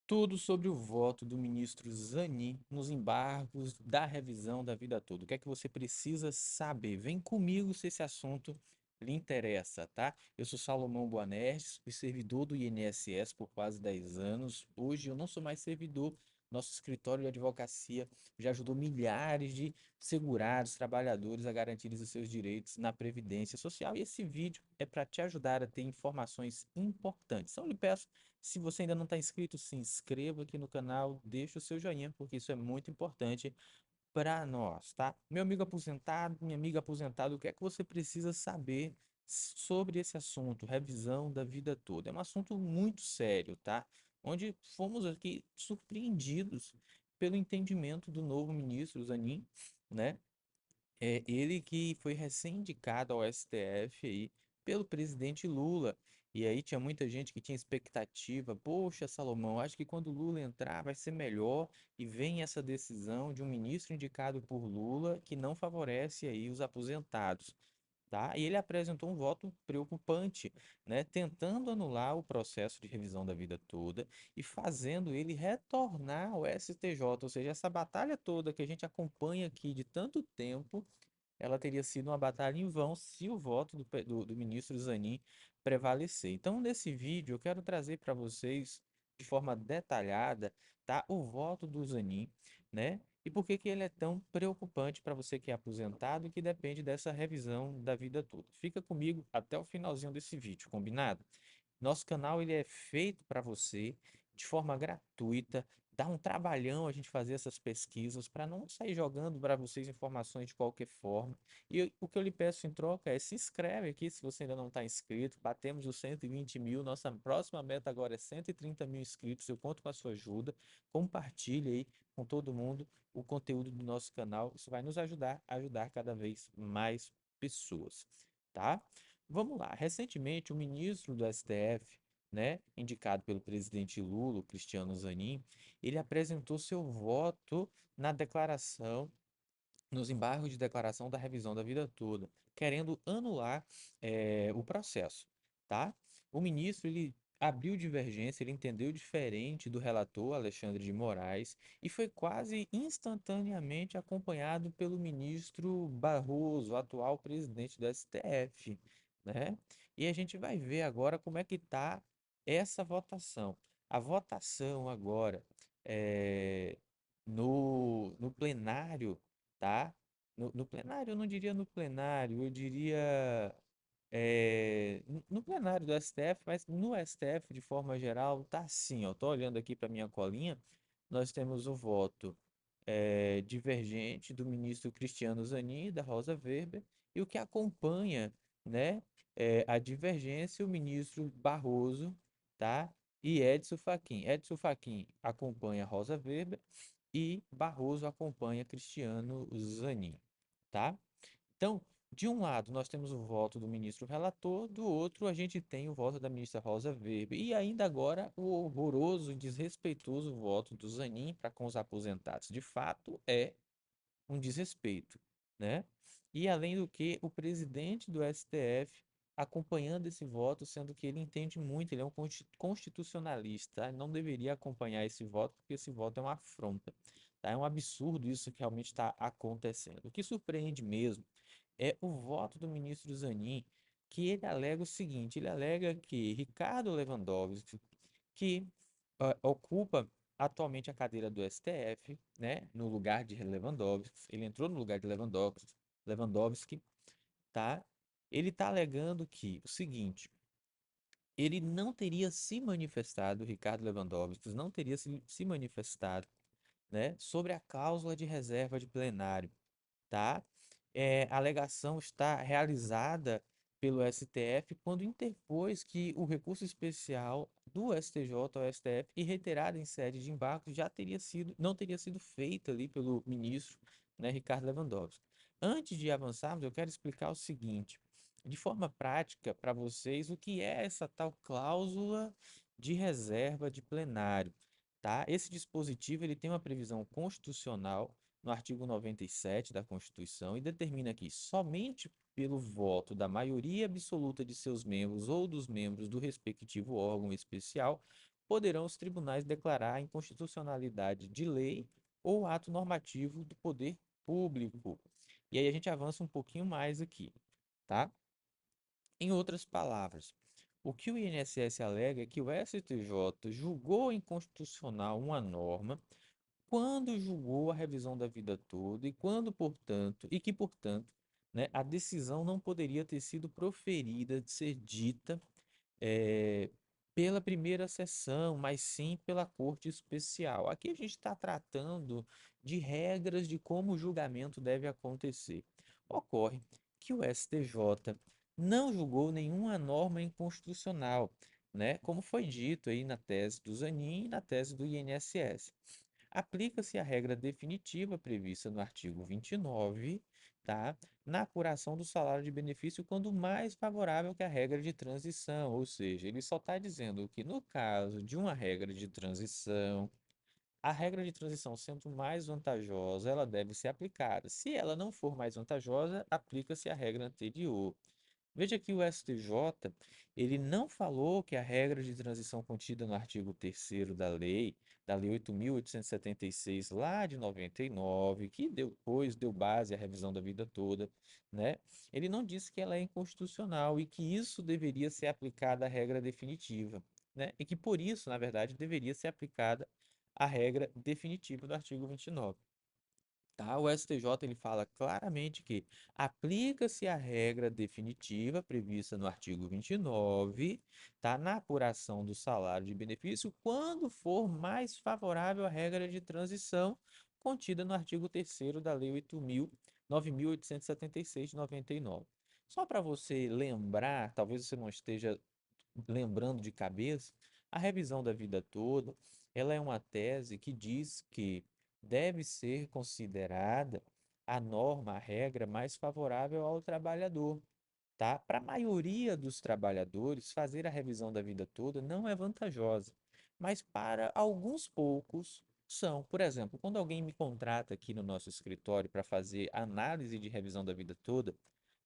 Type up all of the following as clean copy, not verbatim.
Tudo sobre o voto do ministro Zanin nos embargos da revisão da vida toda. O que é que você precisa saber? Vem comigo se esse assunto lhe interessa, tá? Eu sou Salomão Boanerges, fui servidor do INSS por quase 10 anos. Hoje eu não sou mais servidor. Nosso escritório de advocacia já ajudou milhares de segurados, trabalhadores a garantirem os seus direitos na Previdência Social. E esse vídeo é para te ajudar a ter informações importantes. Então, eu lhe peço, se você ainda não está inscrito, se inscreva aqui no canal, deixa o seu joinha, porque isso é muito importante para nós, tá? Meu amigo aposentado, minha amiga aposentada, o que é que você precisa saber sobre esse assunto, revisão da vida toda? É um assunto muito sério, tá? Onde fomos aqui surpreendidos pelo entendimento do novo ministro Zanin, né? É ele que foi recém-indicado ao STF aí pelo presidente Lula. E aí tinha muita gente que tinha expectativa, poxa, Salomão, acho que quando o Lula entrar vai ser melhor. E vem essa decisão de um ministro indicado por Lula que não favorece aí os aposentados, tá? E ele apresentou um voto preocupante, né? Tentando anular o processo de revisão da vida toda e fazendo ele retornar ao STJ, ou seja, essa batalha toda que a gente acompanha aqui de tanto tempo, ela teria sido uma batalha em vão se o voto do ministro Zanin prevalecer. Então, nesse vídeo, eu quero trazer para vocês, de forma detalhada, tá, o voto do Zanin, né? E por que que ele é tão preocupante para você que é aposentado e que depende dessa revisão da vida toda. Fica comigo até o finalzinho desse vídeo, combinado? Nosso canal ele é feito para você de forma gratuita. Dá um trabalhão a gente fazer essas pesquisas para não sair jogando para vocês informações de qualquer forma. E o que eu lhe peço em troca é se inscreve aqui se você ainda não está inscrito. Batemos os 120 mil. Nossa próxima meta agora é 130 mil inscritos. Eu conto com a sua ajuda. Compartilhe aí com todo mundo o conteúdo do nosso canal. Isso vai nos ajudar a ajudar cada vez mais pessoas, tá? Vamos lá. Recentemente, o ministro do STF, né, indicado pelo presidente Lula, o Cristiano Zanin, ele apresentou seu voto na declaração, nos embargos de declaração da revisão da vida toda, querendo anular o processo, tá? O ministro, ele abriu divergência, ele entendeu diferente do relator Alexandre de Moraes e foi quase instantaneamente acompanhado pelo ministro Barroso, atual presidente do STF, né? E a gente vai ver agora como é que tá essa votação. A votação agora é, no plenário, tá? No plenário, eu não diria no plenário, eu diria no plenário do STF, mas no STF de forma geral tá assim, ó. Tô olhando aqui para minha colinha, nós temos o voto divergente do ministro Cristiano Zanin e da Rosa Weber, e o que acompanha, né, a divergência, o ministro Barroso, tá? E Edson Fachin. Edson Fachin acompanha Rosa Weber e Barroso acompanha Cristiano Zanin, tá? Então, de um lado, nós temos o voto do ministro relator, do outro, a gente tem o voto da ministra Rosa Weber. E ainda agora, o horroroso e desrespeitoso voto do Zanin para com os aposentados. De fato, é um desrespeito, né? E além do que, o presidente do STF acompanhando esse voto, sendo que ele entende muito, ele é um constitucionalista, tá? Ele não deveria acompanhar esse voto, porque esse voto é uma afronta, tá? É um absurdo isso que realmente está acontecendo. O que surpreende mesmo é o voto do ministro Zanin, que ele alega o seguinte, ele alega que Ricardo Lewandowski, que ocupa atualmente a cadeira do STF, né, no lugar de Lewandowski, ele entrou no lugar de Lewandowski, tá? Ele está alegando que o seguinte, ele não teria se manifestado, Ricardo Lewandowski não teria se manifestado, né, sobre a cláusula de reserva de plenário, tá? A alegação está realizada pelo STF quando interpôs que o recurso especial do STJ ao STF e reiterado em sede de embargo já teria sido, não teria sido feita ali pelo ministro, né, Ricardo Lewandowski. Antes de avançarmos, eu quero explicar o seguinte, de forma prática para vocês, o que é essa tal cláusula de reserva de plenário, tá? Esse dispositivo ele tem uma previsão constitucional no artigo 97 da Constituição e determina que somente pelo voto da maioria absoluta de seus membros ou dos membros do respectivo órgão especial poderão os tribunais declarar a inconstitucionalidade de lei ou ato normativo do poder público. E aí a gente avança um pouquinho mais aqui, tá? Em outras palavras, o que o INSS alega é que o STJ julgou inconstitucional uma norma quando julgou a revisão da vida toda e que, portanto, né, a decisão não poderia ter sido proferida, de ser dita eh, pela primeira sessão, mas sim pela Corte Especial. Aqui a gente está tratando de regras de como o julgamento deve acontecer. Ocorre que o STJ não julgou nenhuma norma inconstitucional, né? Como foi dito aí na tese do Zanin e na tese do INSS. Aplica-se a regra definitiva prevista no artigo 29, tá? Na apuração do salário de benefício quando mais favorável que a regra de transição, ou seja, ele só está dizendo que no caso de uma regra de transição, a regra de transição sendo mais vantajosa, ela deve ser aplicada. Se ela não for mais vantajosa, aplica-se a regra anterior. Veja que o STJ, ele não falou que a regra de transição contida no artigo 3º da Lei 8.876, lá de 99, que depois deu base à revisão da vida toda, né? Ele não disse que ela é inconstitucional e que isso deveria ser aplicada à regra definitiva, né? E que por isso, na verdade, deveria ser aplicada a regra definitiva do artigo 29. Tá? O STJ ele fala claramente que aplica-se a regra definitiva prevista no artigo 29, tá? Na apuração do salário de benefício, quando for mais favorável à regra de transição contida no artigo 3º da Lei 9.876 de 99. Só para você lembrar, talvez você não esteja lembrando de cabeça, a revisão da vida toda, ela é uma tese que diz que deve ser considerada a norma, a regra mais favorável ao trabalhador, tá? Para a maioria dos trabalhadores, fazer a revisão da vida toda não é vantajosa, mas para alguns poucos são. Por exemplo, quando alguém me contrata aqui no nosso escritório para fazer análise de revisão da vida toda,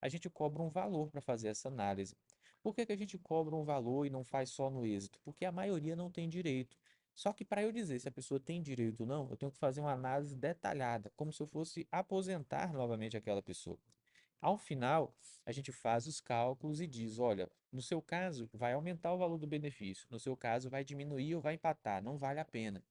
a gente cobra um valor para fazer essa análise. Por que que a gente cobra um valor e não faz só no êxito? Porque a maioria não tem direito. Só que para eu dizer se a pessoa tem direito ou não, eu tenho que fazer uma análise detalhada, como se eu fosse aposentar novamente aquela pessoa. Ao final, a gente faz os cálculos e diz: olha, no seu caso, vai aumentar o valor do benefício, no seu caso, vai diminuir ou vai empatar, não vale a pena.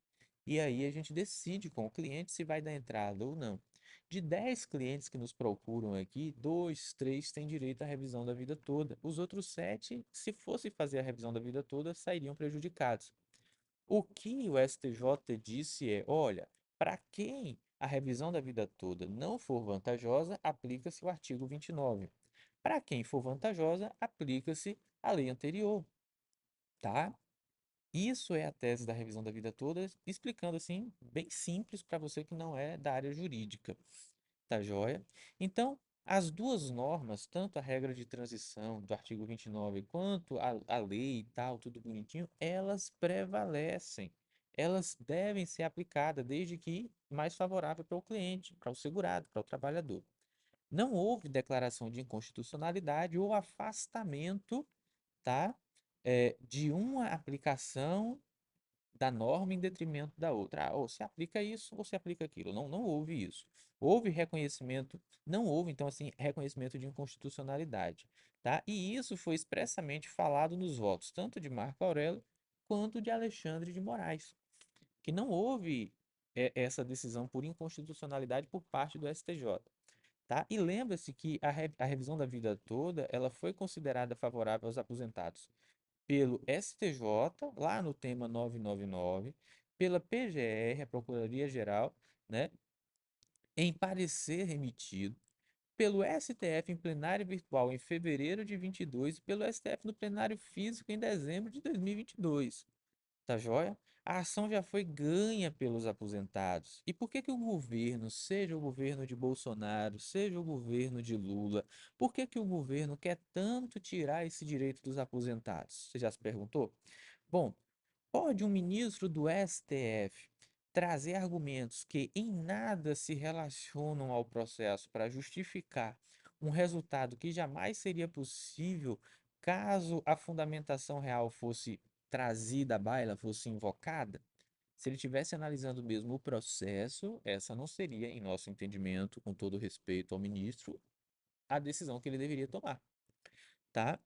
E aí a gente decide com o cliente se vai dar entrada ou não. De 10 clientes que nos procuram aqui, 2, 3 têm direito à revisão da vida toda. Os outros 7, se fosse fazer a revisão da vida toda, sairiam prejudicados. O que o STJ disse é: olha, para quem a revisão da vida toda não for vantajosa, aplica-se o artigo 29. Para quem for vantajosa, aplica-se a lei anterior, tá? Isso é a tese da revisão da vida toda, explicando assim, bem simples para você que não é da área jurídica. Tá joia? Então, as duas normas, tanto a regra de transição do artigo 29 quanto a lei e tal, tudo bonitinho, elas prevalecem. Elas devem ser aplicadas desde que mais favorável para o cliente, para o segurado, para o trabalhador. Não houve declaração de inconstitucionalidade ou afastamento, tá? De uma aplicação da norma em detrimento da outra. Ah, ou se aplica isso ou se aplica aquilo. Não, não houve isso. Houve reconhecimento, não houve, então, assim, reconhecimento de inconstitucionalidade, tá? E isso foi expressamente falado nos votos, tanto de Marco Aurélio quanto de Alexandre de Moraes, que não houve essa decisão por inconstitucionalidade por parte do STJ. Tá? E lembra-se que a revisão da vida toda, ela foi considerada favorável aos aposentados pelo STJ, lá no tema 999, pela PGR, a Procuradoria-Geral, né, em parecer remetido, pelo STF em plenário virtual em fevereiro de 22 e pelo STF no plenário físico em dezembro de 2022. Tá joia? A ação já foi ganha pelos aposentados. E por que que o governo, seja o governo de Bolsonaro, seja o governo de Lula, por que que o governo quer tanto tirar esse direito dos aposentados? Você já se perguntou? Bom, pode um ministro do STF trazer argumentos que em nada se relacionam ao processo para justificar um resultado que jamais seria possível caso a fundamentação real fosse trazida à baila, fosse invocada, se ele tivesse analisando mesmo o processo, essa não seria, em nosso entendimento, com todo respeito ao ministro, a decisão que ele deveria tomar, tá?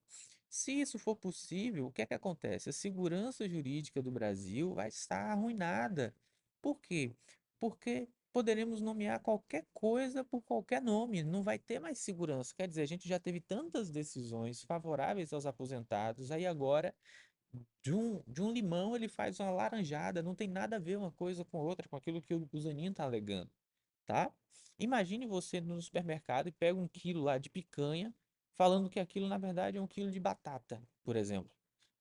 Se isso for possível, o que é que acontece? A segurança jurídica do Brasil vai estar arruinada. Por quê? Porque poderemos nomear qualquer coisa por qualquer nome, não vai ter mais segurança. Quer dizer, a gente já teve tantas decisões favoráveis aos aposentados, aí agora de um limão ele faz uma laranjada, não tem nada a ver uma coisa com outra, com aquilo que o Zanin está alegando, tá? Imagine você no supermercado e pega um quilo lá de picanha, falando que aquilo na verdade é um quilo de batata, por exemplo,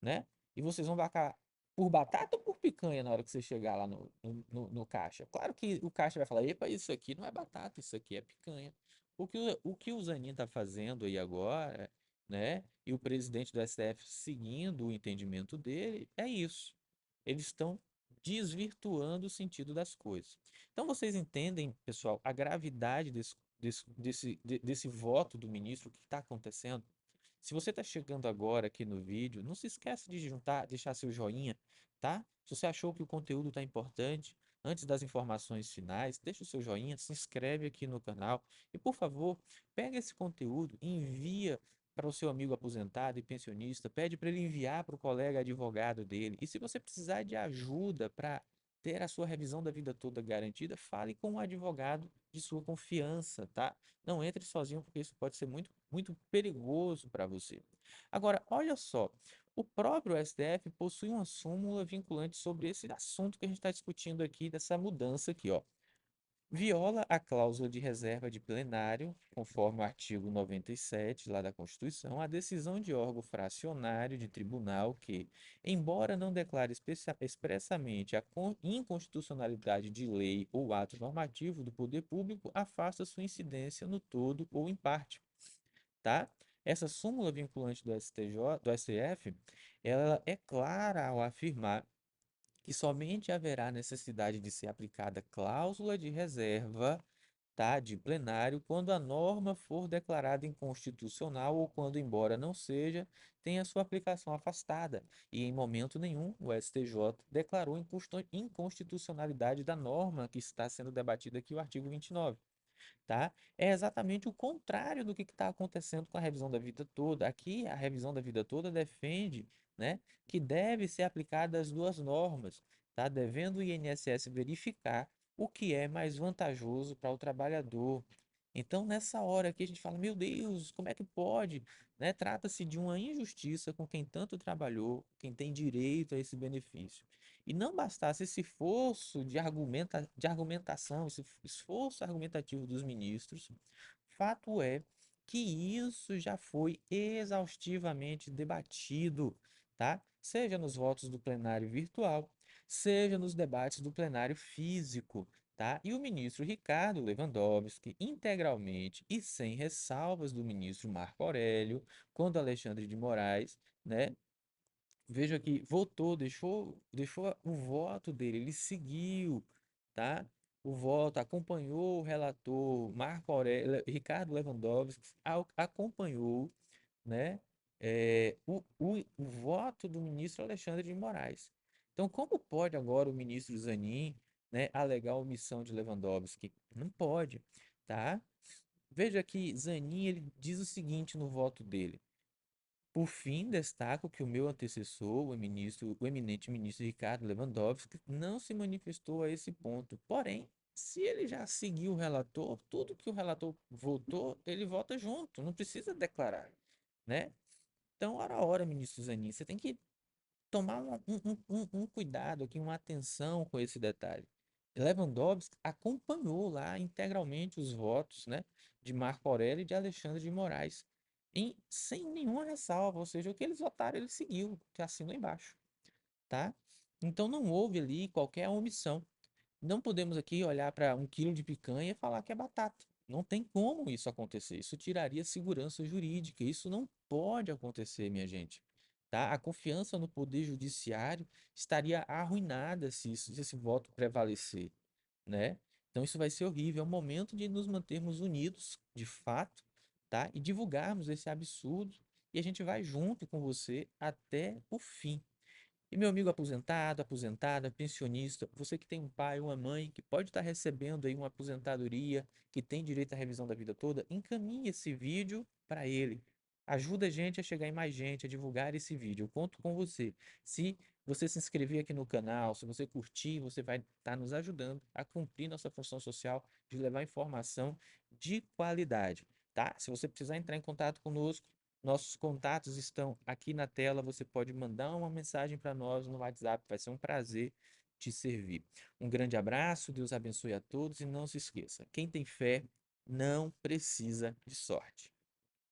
né? E vocês vão vacar por batata ou por picanha na hora que você chegar lá no caixa? Claro que o caixa vai falar, epa, isso aqui não é batata, isso aqui é picanha. O que o Zanin está fazendo aí agora, né? E o presidente do STF seguindo o entendimento dele, é isso. Eles estão desvirtuando o sentido das coisas. Então vocês entendem, pessoal, a gravidade desse voto do ministro, o que está acontecendo? Se você está chegando agora aqui no vídeo, não se esqueça de juntar, deixar seu joinha, tá? Se você achou que o conteúdo está importante, antes das informações finais, deixa o seu joinha, se inscreve aqui no canal e, por favor, pega esse conteúdo e envia para o seu amigo aposentado e pensionista, pede para ele enviar para o colega advogado dele. E se você precisar de ajuda para ter a sua revisão da vida toda garantida, fale com um advogado de sua confiança, tá? Não entre sozinho, porque isso pode ser muito, muito perigoso para você. Agora, olha só, o próprio STF possui uma súmula vinculante sobre esse assunto que a gente está discutindo aqui, dessa mudança aqui, ó. Viola a cláusula de reserva de plenário, conforme o artigo 97 lá da Constituição, a decisão de órgão fracionário de tribunal que, embora não declare expressamente a inconstitucionalidade de lei ou ato normativo do poder público, afasta sua incidência no todo ou em parte, tá? Essa súmula vinculante do STJ, do STF, ela é clara ao afirmar que somente haverá necessidade de ser aplicada cláusula de reserva, tá, de plenário, quando a norma for declarada inconstitucional ou quando, embora não seja, tenha sua aplicação afastada. E em momento nenhum o STJ declarou inconstitucionalidade da norma que está sendo debatida aqui, o artigo 29, tá? É exatamente o contrário do que está acontecendo com a revisão da vida toda. Aqui, a revisão da vida toda defende, né, que deve ser aplicada as duas normas, tá? Devendo o INSS verificar o que é mais vantajoso para o trabalhador. Então, nessa hora aqui, a gente fala, meu Deus, como é que pode? Né? Trata-se de uma injustiça com quem tanto trabalhou, quem tem direito a esse benefício. E não bastasse esse esforço de argumentação, esse esforço argumentativo dos ministros, fato é que isso já foi exaustivamente debatido, tá? Seja nos votos do plenário virtual, seja nos debates do plenário físico, tá? E o ministro Ricardo Lewandowski, integralmente e sem ressalvas do ministro Marco Aurélio, quando Alexandre de Moraes, né, veja que votou, deixou o voto dele, ele seguiu, tá? O voto, acompanhou o relator Marco Aurélio, Ricardo Lewandowski, acompanhou, né, o voto do ministro Alexandre de Moraes. Então, como pode agora o ministro Zanin, né, alegar omissão de Lewandowski? Não pode, tá? Veja que Zanin, ele diz o seguinte no voto dele: por fim, destaco que o meu antecessor, o eminente ministro Ricardo Lewandowski, não se manifestou a esse ponto. Porém, se ele já seguiu o relator, tudo que o relator votou, ele vota junto, não precisa declarar, né? Então, ora, ministro Zanin, você tem que tomar um cuidado aqui, uma atenção com esse detalhe. Lewandowski acompanhou lá integralmente os votos, né, de Marco Aurélio e de Alexandre de Moraes, sem nenhuma ressalva, ou seja, o que eles votaram, ele seguiu, que assina embaixo, tá? Então não houve ali qualquer omissão. Não podemos aqui olhar para um quilo de picanha e falar que é batata. Não tem como isso acontecer. Isso tiraria segurança jurídica. Isso não pode acontecer, minha gente. Tá? A confiança no poder judiciário estaria arruinada se esse voto prevalecer, né? Então isso vai ser horrível. É o momento de nos mantermos unidos, de fato, tá? E divulgarmos esse absurdo. E a gente vai junto com você até o fim. E meu amigo aposentado, aposentada, pensionista, você que tem um pai, uma mãe que pode estar recebendo aí uma aposentadoria, que tem direito à revisão da vida toda, encaminhe esse vídeo para ele. Ajuda a gente a chegar em mais gente, a divulgar esse vídeo. Eu conto com você. Se você se inscrever aqui no canal, se você curtir, você vai estar nos ajudando a cumprir nossa função social de levar informação de qualidade, tá? Se você precisar entrar em contato conosco, nossos contatos estão aqui na tela. Você pode mandar uma mensagem para nós no WhatsApp. Vai ser um prazer te servir. Um grande abraço, Deus abençoe a todos e não se esqueça: quem tem fé não precisa de sorte.